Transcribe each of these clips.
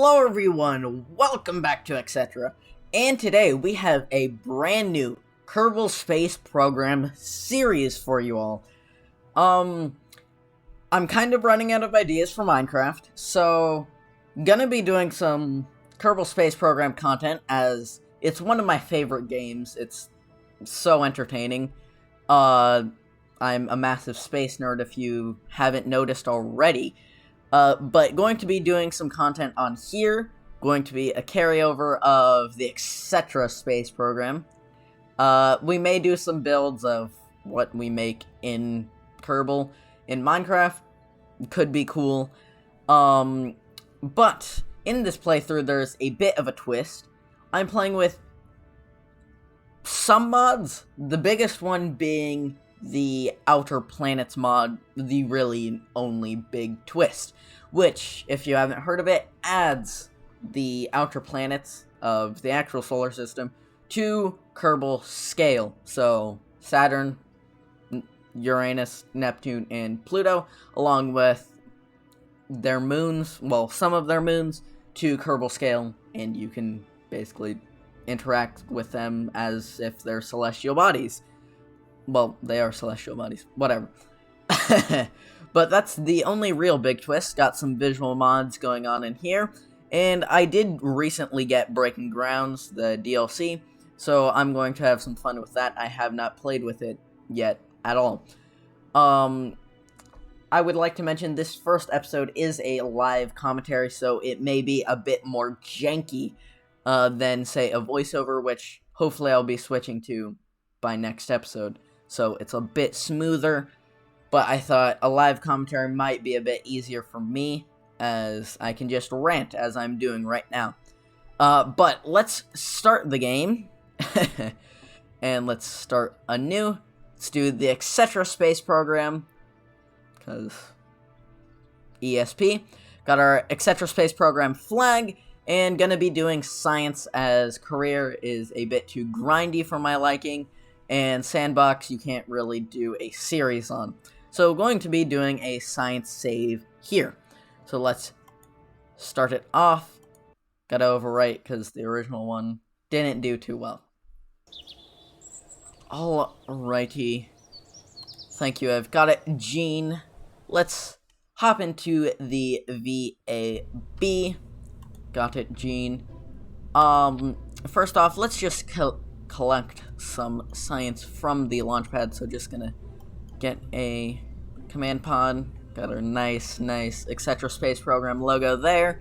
Hello everyone, welcome back to Etc. And today we have a brand new Kerbal Space Program series for you all. I'm kind of running out of ideas for Minecraft, so gonna be doing some Kerbal Space Program content as it's one of my favorite games. It's so entertaining. I'm a massive space nerd if you haven't noticed already. But going to be doing some content on here, going to be a carryover of the Etc. Space Program. We may do some builds of what we make in Kerbal. In Minecraft, could be cool. But in this playthrough, there's a bit of a twist. I'm playing with some mods, the biggest one being the Outer Planets mod, the really only big twist, which, if you haven't heard of it, adds the outer planets of the actual solar system to Kerbal scale. So Saturn, Uranus, Neptune, and Pluto, along with their moons, well, some of their moons, to Kerbal scale, and you can basically interact with them as if they're celestial bodies. Well, they are celestial bodies. Whatever. But that's the only real big twist. Got some visual mods going on in here. And I did recently get Breaking Grounds, the DLC. So I'm going to have some fun with that. I have not played with it yet at all. I would like to mention this first episode is a live commentary. So it may be a bit more janky than, say, a voiceover. Which hopefully I'll be switching to by next episode. So it's a bit smoother, but I thought a live commentary might be a bit easier for me, as I can just rant as I'm doing right now. But let's start the game, and let's start anew. Let's do the Etc. Space Program, because ESP. Got our Etc. Space Program flag, and gonna be doing science as career is a bit too grindy for my liking. And Sandbox, you can't really do a series on. So going to be doing a science save here. So let's start it off. Gotta overwrite because the original one didn't do too well. Alrighty. Thank you, I've got it, Gene. Let's hop into the VAB. Got it, Gene. First off, let's just collect some science from the launch pad. So just gonna get a command pod. Got our nice Etc. Space Program logo there,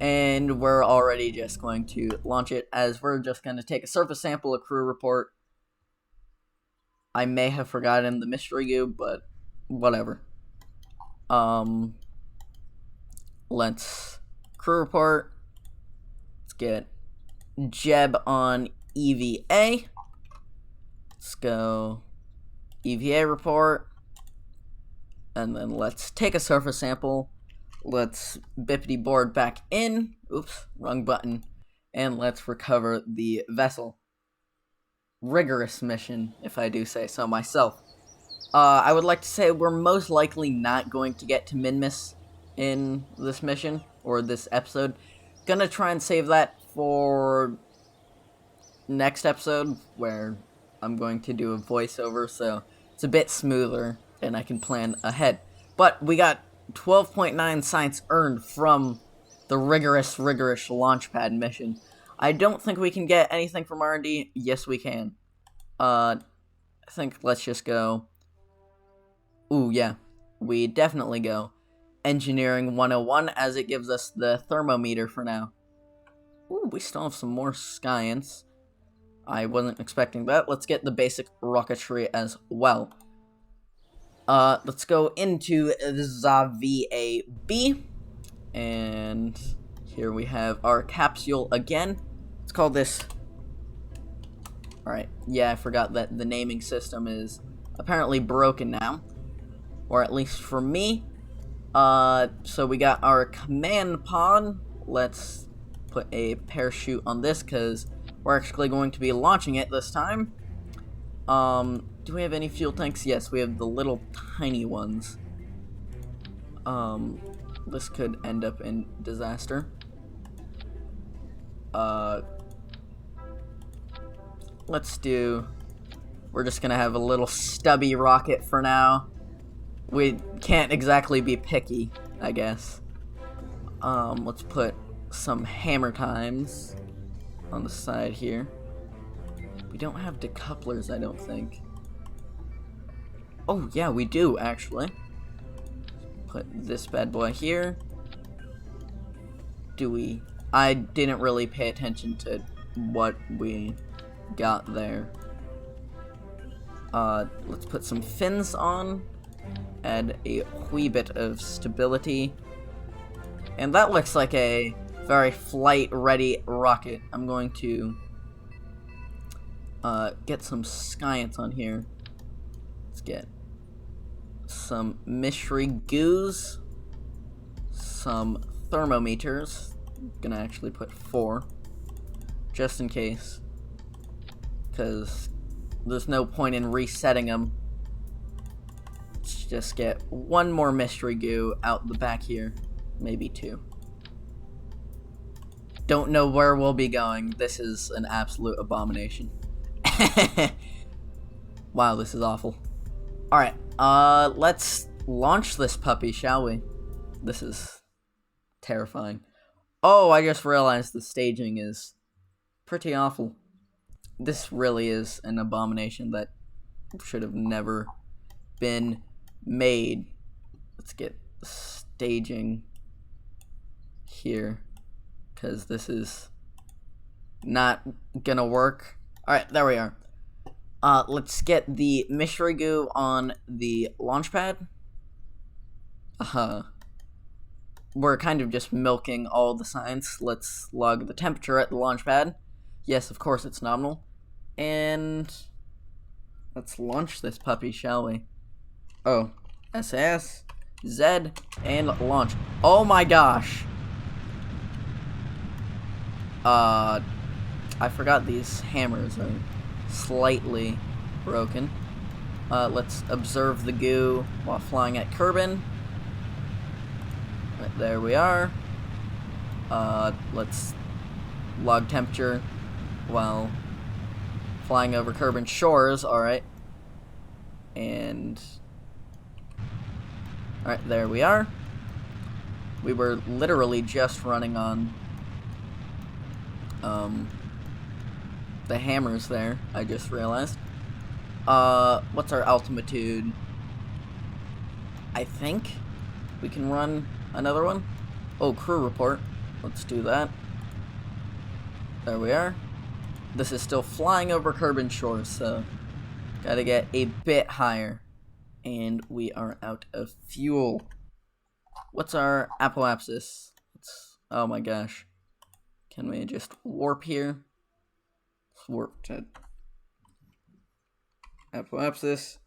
and we're already just going to launch it, as we're just gonna take a surface sample, a crew report. I may have forgotten the mystery goo, but whatever. Let's crew report. Let's get Jeb on EVA. Let's go EVA report. And then let's take a surface sample. Let's bippity board back in. Oops, wrong button. And let's recover the vessel. Rigorous mission, if I do say so myself. I would like to say we're most likely not going to get to Minmus in this mission, or this episode. Gonna try and save that for next episode, where I'm going to do a voiceover, so it's a bit smoother and I can plan ahead. But we got 12.9 science earned from the rigorous launchpad mission. I don't think we can get anything from R&D. Yes, we can. I think let's just go. Ooh, yeah. We definitely go Engineering 101, as it gives us the thermometer for now. Ooh, we still have some more science. I wasn't expecting that. Let's get the basic rocketry as well. Let's go into the VAB. And here we have our capsule again. Let's call this... Alright, yeah, I forgot that the naming system is apparently broken now. Or at least for me. So we got our command pod. Let's put a parachute on this, because we're actually going to be launching it this time. Do we have any fuel tanks? Yes, we have the little tiny ones. This could end up in disaster. Let's do... We're just gonna have a little stubby rocket for now. We can't exactly be picky, I guess. Let's put some hammer times on the side here. We don't have decouplers, I don't think. Oh, yeah, we do, actually. Put this bad boy here. Do we... I didn't really pay attention to what we got there. Let's put some fins on. Add a wee bit of stability. And that looks like a very flight-ready rocket. I'm going to get some science on here. Let's get some mystery goos, some thermometers. I'm gonna actually put 4, just in case, because there's no point in resetting them. Let's just get 1 more mystery goo out the back here, maybe 2. Don't know where we'll be going. This is an absolute abomination. Wow, this is awful. Alright, let's launch this puppy, shall we? This is terrifying. Oh, I just realized the staging is pretty awful. This really is an abomination that should have never been made. Let's get the staging here, because this is not gonna work. Alright, there we are. Let's get the mystery goo on the launch pad. We're kind of just milking all the science. Let's log the temperature at the launch pad. Yes, of course it's nominal. And let's launch this puppy, shall we? Oh, SAS, Z, and launch. Oh my gosh. I forgot these hammers are slightly broken. Let's observe the goo while flying at Kerbin. Right, there we are. Let's log temperature while flying over Kerbin shores. Alright. And alright, there we are. We were literally just running on the hammers there, I just realized. What's our altitude? I think we can run another one. Oh, crew report. Let's do that. There we are. This is still flying over Kerbin shores, so gotta get a bit higher. And we are out of fuel. What's our apoapsis? Oh my gosh. Can we just warp here? Let's warp to apoapsis.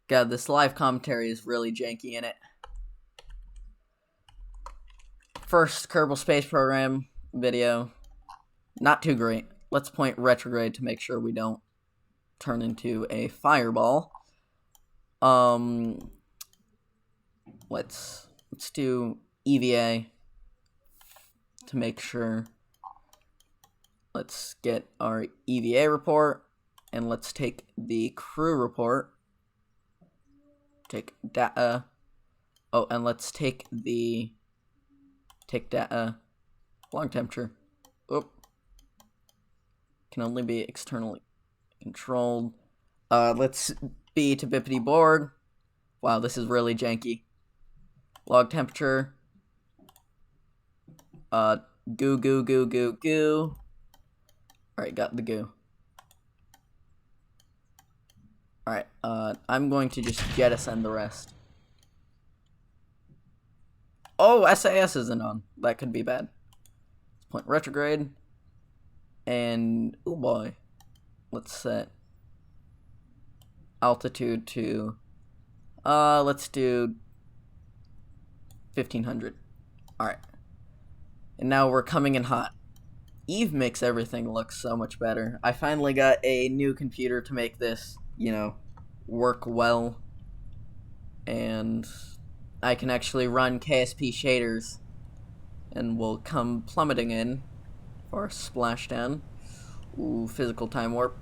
God, this live commentary is really janky in it. First Kerbal Space Program video. Not too great. Let's point retrograde to make sure we don't turn into a fireball. Let's do EVA to make sure. Let's get our EVA report, and let's take the crew report. Take data. Oh, and let's take data. Long temperature. Oop. Can only be externally controlled. Let's be to bippity board. Wow, this is really janky. Log temperature. Goo, goo, goo, goo, goo. Alright, got the goo. Alright, I'm going to just jettison the rest. Oh, SAS isn't on. That could be bad. Let's point retrograde. And, oh boy. Let's set altitude to, let's do 1500. Alright. And now we're coming in hot. Eve makes everything look so much better. I finally got a new computer to make this, you know, work well. And I can actually run KSP shaders. And we'll come plummeting in or splashdown. Ooh, physical time warp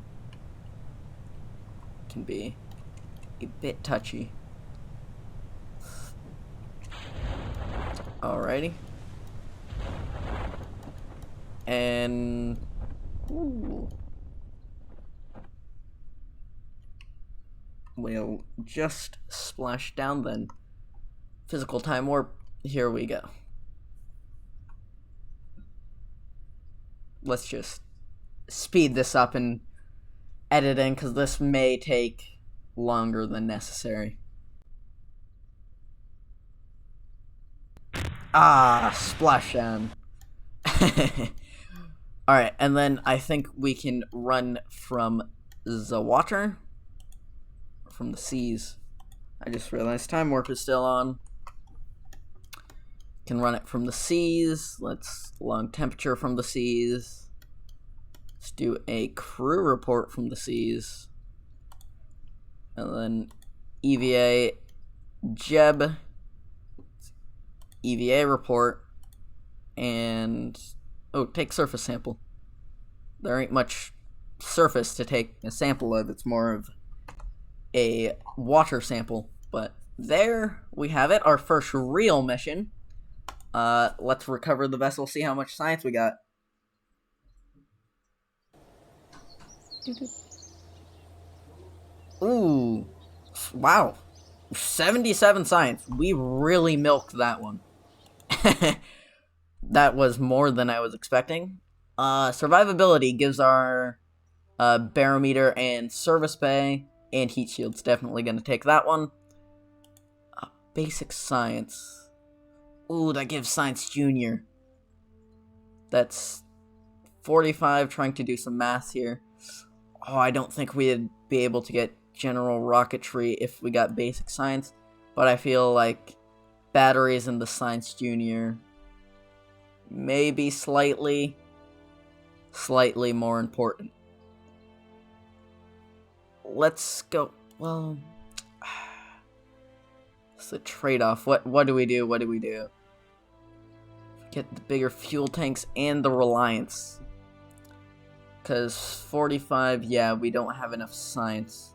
can be a bit touchy. Alrighty. And ooh, we'll just splash down then. Physical time warp, here we go. Let's just speed this up and edit in, because this may take longer than necessary. Ah, splashdown. Alright, and then I think we can run from the water, from the seas. I just realized time warp is still on. Can run it from the seas. Let's long temperature from the seas. Let's do a crew report from the seas. And then EVA Jeb, EVA report, and take surface sample. There ain't much surface to take a sample of. It's more of a water sample. But there we have it, our first real mission. Let's recover the vessel, see how much science we got. Ooh, wow, 77 science. We really milked that one. That was more than I was expecting. Survivability gives our barometer and service bay, and heat shield's definitely going to take that one. Basic science. Ooh, that gives science junior. That's 45, trying to do some math here. Oh, I don't think we'd be able to get general rocketry if we got basic science, but I feel like batteries in the science junior maybe slightly more important. Let's go. Well, it's a trade-off. What do we do? What do we do? Get the bigger fuel tanks and the reliance. Because 45, yeah, we don't have enough science.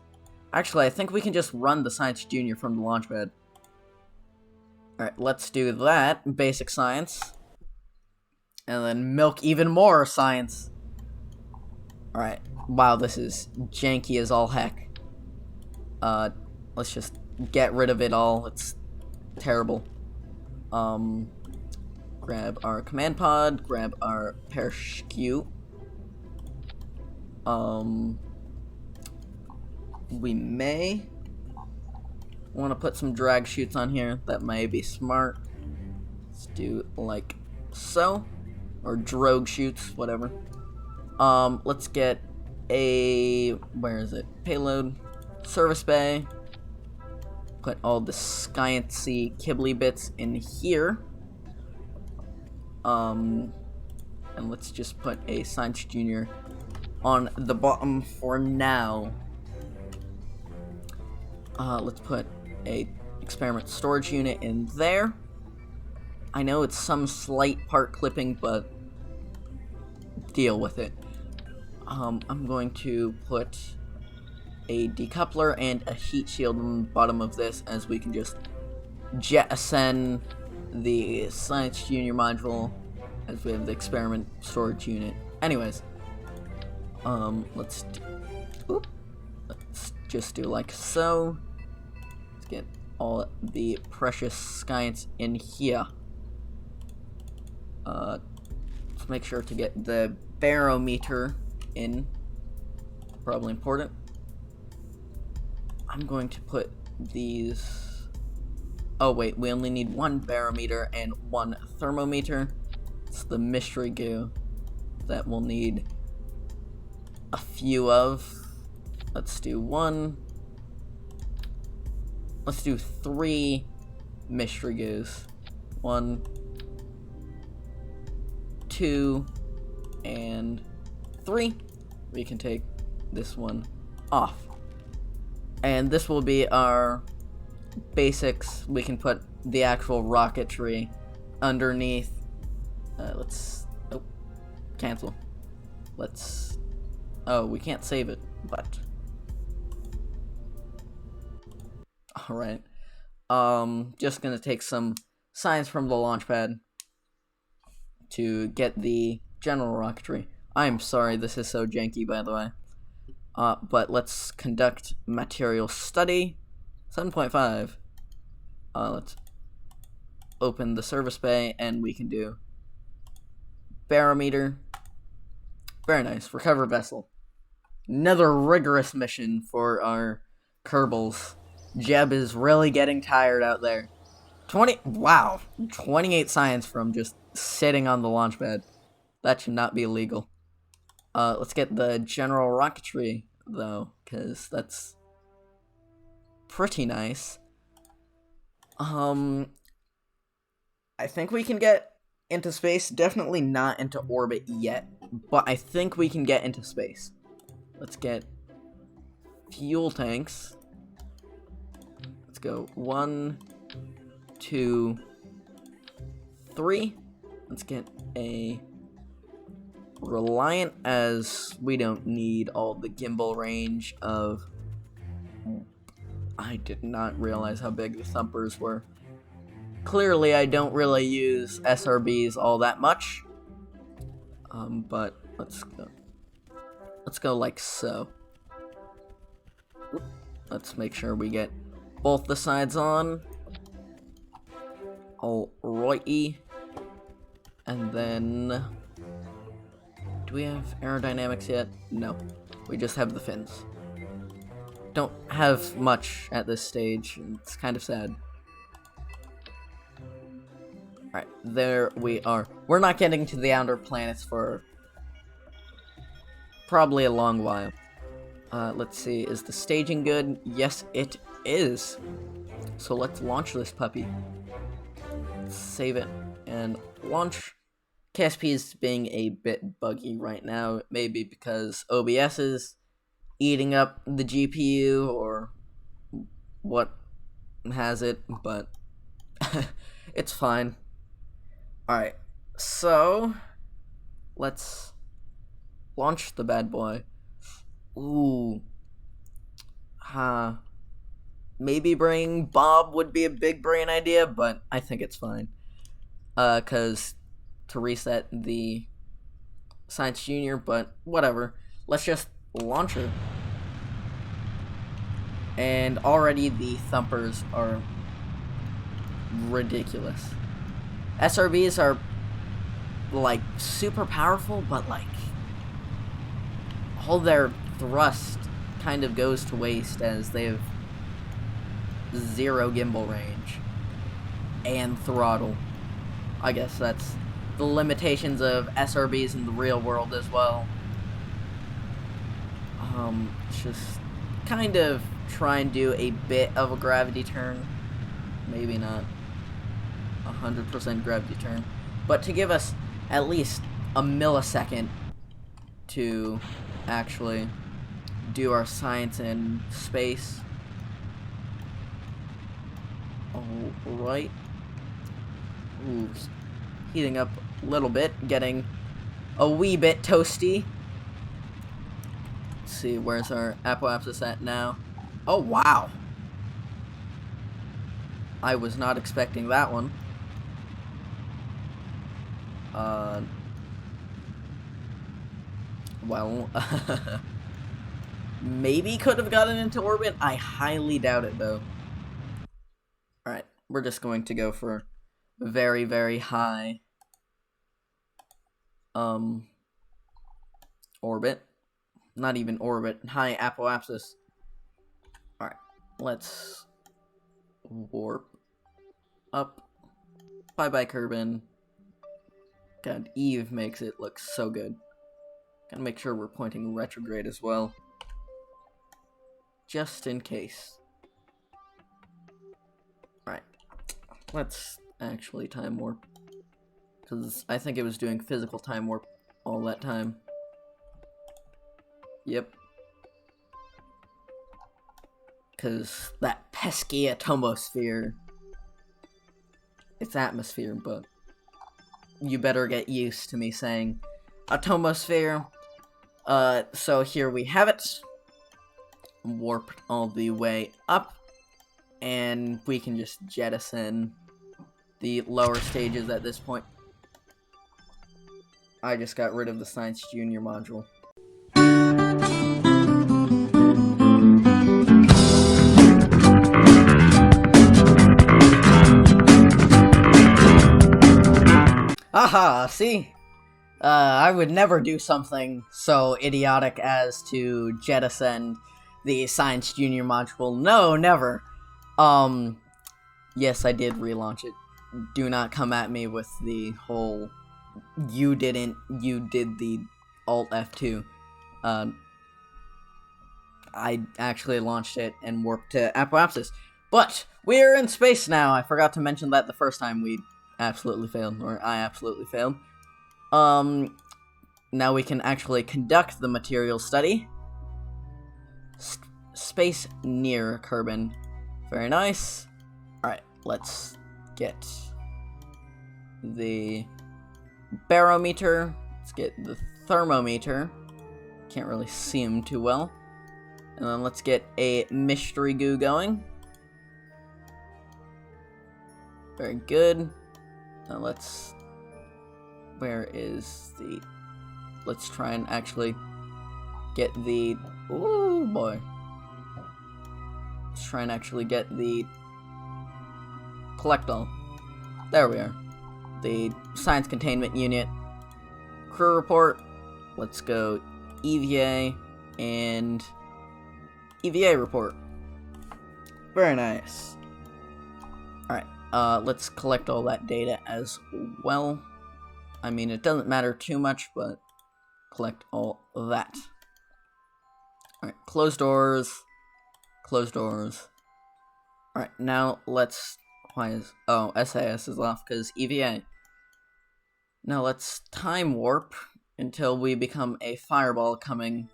Actually, I think we can just run the science junior from the launch pad. Alright, let's do that. Basic science. And then milk even more science. Alright. Wow, this is janky as all heck. Let's just get rid of it all. It's terrible. Grab our command pod. Grab our parachute. We may want to put some drag chutes on here. That may be smart. Let's do like so. Or drogue chutes, whatever. Let's get a, where is it? Payload, service bay. Put all the science-y kibbly bits in here. And let's just put a science junior on the bottom for now. Let's put a experiment storage unit in there. I know it's some slight part clipping, but deal with it. I'm going to put a decoupler and a heat shield on the bottom of this, as we can just jettison the science junior module as we have the experiment storage unit. Anyways, let's just do like so. Let's get all the precious science in here. Let's make sure to get the barometer in. Probably important. I'm going to put these. Oh wait, we only need one barometer and one thermometer. It's the mystery goo that we'll need a few of. Let's do one. Let's do 3 mystery goos. 1, 2, and 3. We can take this one off. And this will be our basics. We can put the actual rocketry underneath. Let's cancel. Let's... Oh, we can't save it, but... Alright. Just gonna take some science from the launch pad to get the general rocketry. I'm sorry, this is so janky, by the way. But let's conduct material study. 7.5. Let's open the service bay, and we can do barometer. Very nice. Recover vessel. Another rigorous mission for our Kerbals. Jeb is really getting tired out there. 28 science from just sitting on the launch pad. That should not be illegal. Let's get the general rocketry, though, because that's pretty nice. I think we can get into space. Definitely not into orbit yet, but I think we can get into space. Let's get fuel tanks. Let's go 1, 2, 3. Let's get a Reliant, as we don't need all the gimbal range of... I did not realize how big the thumpers were. Clearly, I don't really use SRBs all that much. But let's go. Let's go like so. Let's make sure we get both the sides on. Alrighty. And then... Do we have aerodynamics yet? No. We just have the fins. Don't have much at this stage. It's kind of sad. Alright, there we are. We're not getting to the outer planets for probably a long while. Let's see, is the staging good? Yes, it is. So let's launch this puppy. Save it and launch. KSP is being a bit buggy right now, maybe because OBS is eating up the GPU or what has it, but it's fine. Alright, so let's launch the bad boy. Ooh. Maybe bring Bob would be a big brain idea, but I think it's fine. Cause to reset the Science Junior, but whatever. Let's just launch her. And already the thumpers are ridiculous. SRBs are like super powerful, but like all their thrust kind of goes to waste as they have 0 gimbal range and throttle. I guess that's the limitations of SRBs in the real world as well. Just kind of try and do a bit of a gravity turn. Maybe not 100% gravity turn, but to give us at least a millisecond to actually do our science in space. Alright. Ooh, heating up a little bit, getting a wee bit toasty. Let's see, where's our apoapsis at now? Oh, wow. I was not expecting that one. Well, maybe could have gotten into orbit. I highly doubt it, though. Alright, we're just going to go for very, very high orbit. Not even orbit, high apoapsis. Alright, let's warp up. Bye-bye, Kerbin. God, Eve makes it look so good. Gotta make sure we're pointing retrograde as well. Just in case. Alright. Let's actually time warp. Because I think it was doing physical time warp all that time. Yep. Because that pesky atomosphere. It's atmosphere, but you better get used to me saying atomosphere. So here we have it. Warped all the way up. And we can just jettison the lower stages at this point. I just got rid of the Science Junior module. Aha, see? I would never do something so idiotic as to jettison the Science Junior module. No, never. Yes, I did relaunch it. Do not come at me with the whole, you didn't, you did the Alt F2. I actually launched it and warped to Apoapsis. But, we're in space now! I forgot to mention that the first time we absolutely failed, or I absolutely failed. Now we can actually conduct the material study. Space near Kerbin. Very nice. Alright, let's get the barometer. Let's get the thermometer. Can't really see him too well. And then let's get a mystery goo going. Very good. Now let's... Where is the... Let's try and actually get the... Ooh, boy. Let's try and actually get the... Collect all. There we are. The Science Containment Unit. Crew report. Let's go EVA and EVA report. Very nice. Alright, let's collect all that data as well. I mean, it doesn't matter too much, but collect all of that. Alright, close doors. Close doors. Alright, now let's... Why is... Oh, SAS is off because EVA. Now let's time warp until we become a fireball coming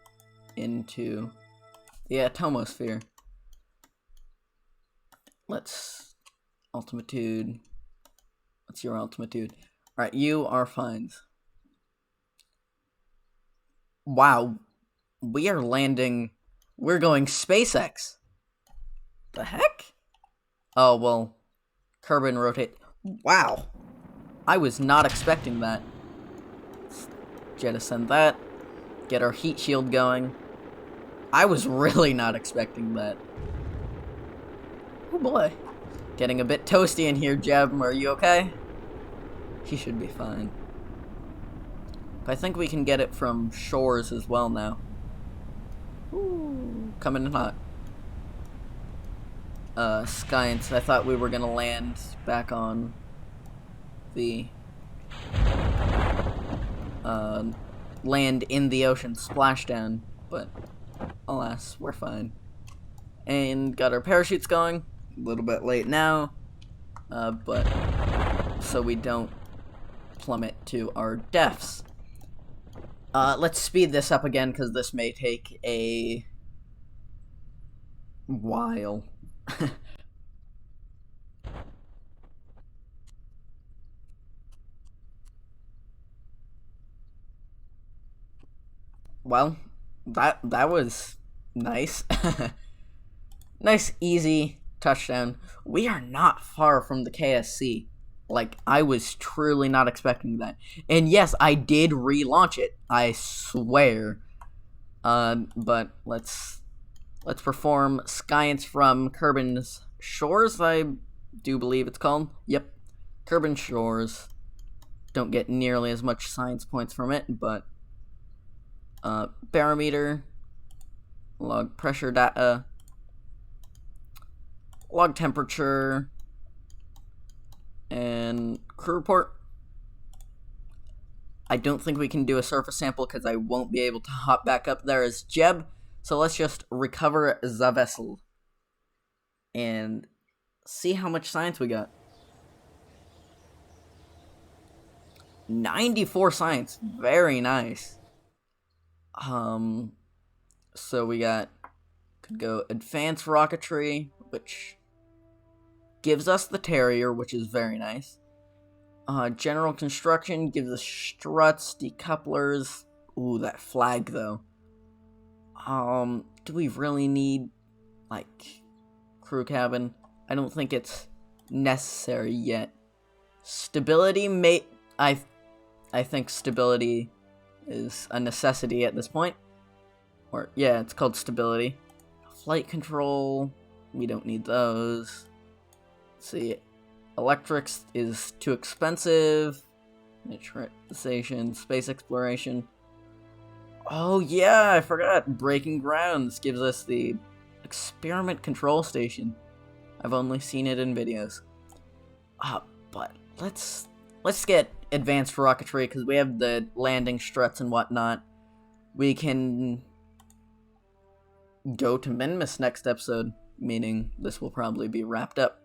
into the atomosphere. Let's... Ultimitude. What's your ultimitude? Alright, you are fine. Wow. We are landing... We're going SpaceX. The heck? Oh, well... Kerbin rotate. Wow. I was not expecting that. Let's jettison that. Get our heat shield going. I was really not expecting that. Oh boy. Getting a bit toasty in here, Jeb. Are you okay? He should be fine. But I think we can get it from shores as well now. Ooh, coming in hot. Science, I thought we were gonna land back on the land in the ocean splashdown, but alas, we're fine. And got our parachutes going. A little bit late now, but so we don't plummet to our deaths. Let's speed this up again because this may take a while. Well, that was nice. Nice, easy touchdown. We are not far from the KSC. Like, I was truly not expecting that. And yes, I did relaunch it. I swear. But let's perform Science from Kerbin's Shores, I do believe it's called. Yep. Kerbin Shores. Don't get nearly as much science points from it, but barometer, log pressure data, log temperature, and crew report. I don't think we can do a surface sample because I won't be able to hop back up there as Jeb. So let's just recover the vessel and see how much science we got. 94 science. Very nice. So we could go advanced rocketry, which gives us the Terrier, which is very nice. General construction gives us struts, decouplers. Ooh, that flag though. Do we really need, like, crew cabin? I don't think it's necessary yet. Stability I think stability is a necessity at this point. Or, yeah, it's called stability. Flight control, we don't need those. Let's see, electrics is too expensive. Miniaturization, space exploration. Oh yeah, I forgot. Breaking grounds gives us the experiment control station. I've only seen it in videos. But let's get advanced rocketry because we have the landing struts and whatnot. We can go to Minmus next episode, meaning this will probably be wrapped up.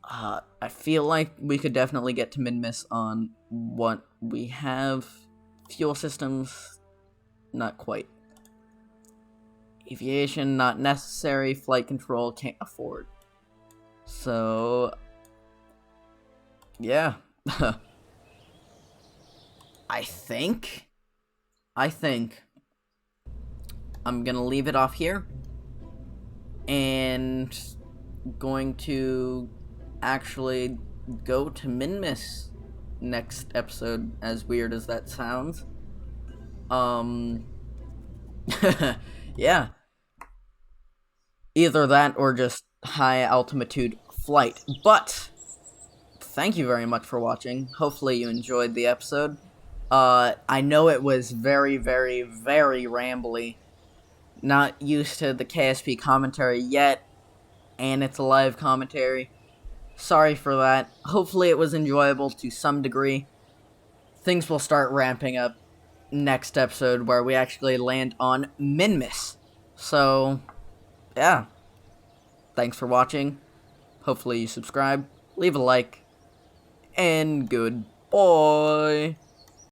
I feel like we could definitely get to Minmus on what we have. Fuel systems, not quite. Aviation, not necessary. Flight control, can't afford. So, yeah. I think I'm gonna leave it off here. And going to actually go to Minmus next episode, as weird as that sounds. Yeah. Either that or just high altitude flight. But thank you very much for watching. Hopefully you enjoyed the episode. I know it was very, very, very rambly. Not used to the KSP commentary yet, and it's a live commentary. Sorry for that. Hopefully it was enjoyable to some degree. Things will start ramping up next episode where we actually land on Minmus. So, yeah. Thanks for watching. Hopefully you subscribe, leave a like, and goodbye.